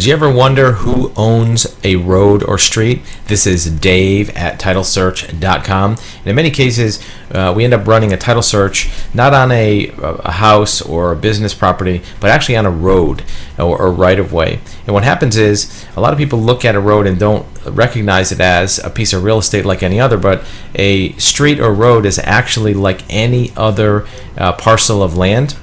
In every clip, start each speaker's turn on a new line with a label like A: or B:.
A: Did you ever wonder who owns a road or street? This is Dave at TitleSearch.com. And in many cases, we end up running a title search not on a house or a business property, but actually on a road or right-of-way. And what happens is a lot of people look at a road and don't recognize it as a piece of real estate like any other, but a street or road is actually like any other parcel of land.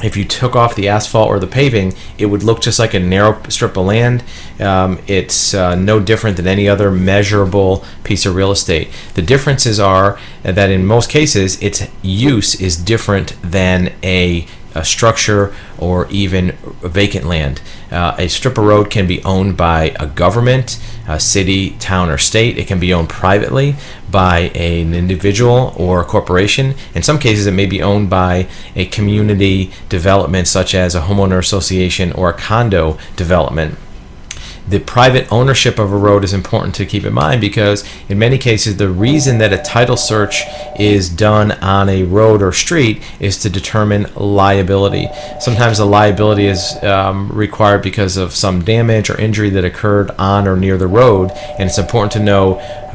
A: If you took off the asphalt or the paving, it would look just like a narrow strip of land. It's no different than any other measurable piece of real estate. The differences are that in most cases, its use is different than a structure or even vacant land. A strip of road can be owned by a government, a city, town, or state. It can be owned privately by an individual or a corporation. In some cases, it may be owned by a community development such as a homeowner association or a condo development. The private ownership of a road is important to keep in mind because in many cases the reason that a title search is done on a road or street is to determine liability. Sometimes the liability is required because of some damage or injury that occurred on or near the road, and it's important to know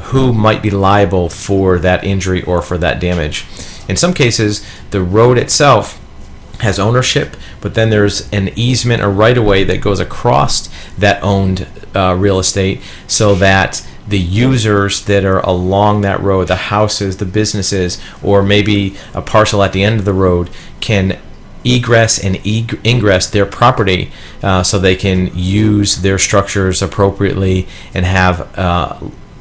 A: who might be liable for that injury or for that damage. In some cases, the road itself has ownership, but then there's an easement or right-of-way that goes across that owned real estate so that the users that are along that road, the houses, the businesses, or maybe a parcel at the end of the road can egress and ingress their property so they can use their structures appropriately and have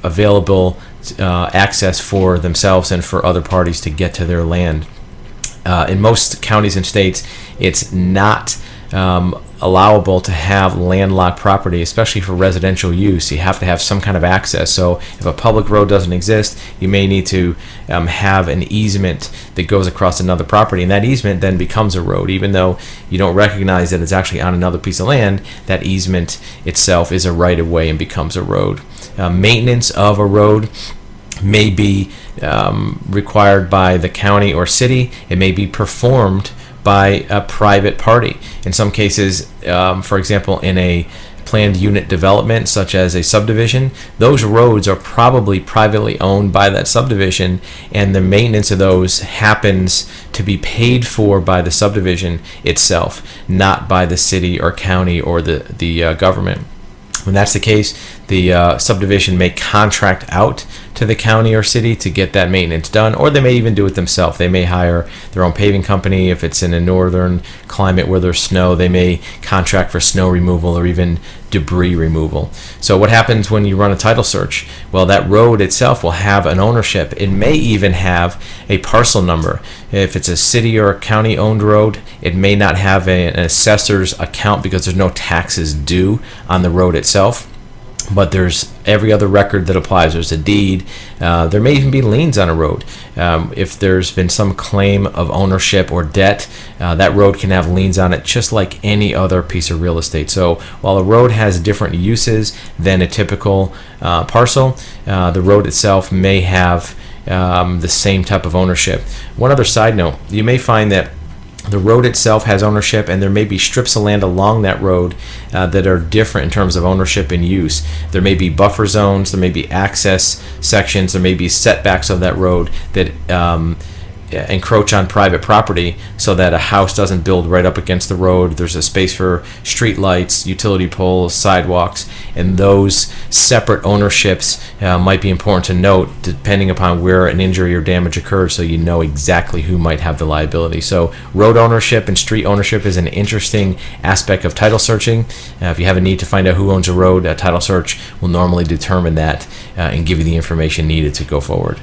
A: available access for themselves and for other parties to get to their land. In most counties and states, it's not allowable to have landlocked property, especially for residential use. You have to have some kind of access. So if a public road doesn't exist, you may need to have an easement that goes across another property, and that easement then becomes a road. Even though you don't recognize that it's actually on another piece of land, that easement itself is a right-of-way and becomes a road. Maintenance of a road may be required by the county or city. It may be performed by a private party. In some cases, for example, in a planned unit development such as a subdivision, those roads are probably privately owned by that subdivision, and the maintenance of those happens to be paid for by the subdivision itself, not by the city or county or the government. When that's the case, the subdivision may contract out to the county or city to get that maintenance done, or they may even do it themselves. They may hire their own paving company. If it's in a northern climate where there's snow, they may contract for snow removal or even debris removal. So what happens when you run a title search? Well, that road itself will have an ownership. It may even have a parcel number. If it's a city or a county owned road, it may not have an assessor's account because there's no taxes due on the road itself. But there's every other record that applies. There's a deed. There may even be liens on a road. If there's been some claim of ownership or debt, that road can have liens on it just like any other piece of real estate. So while a road has different uses than a typical parcel, the road itself may have the same type of ownership. One other side note, you may find that the road itself has ownership, and there may be strips of land along that road that are different in terms of ownership and use. There may be buffer zones, there may be access sections, there may be setbacks of that road that encroach on private property so that a house doesn't build right up against the road. There's a space for street lights, utility poles, sidewalks, and those separate ownerships might be important to note depending upon where an injury or damage occurs, so you know exactly who might have the liability. So road ownership and street ownership is an interesting aspect of title searching. If you have a need to find out who owns a road, a title search will normally determine that and give you the information needed to go forward.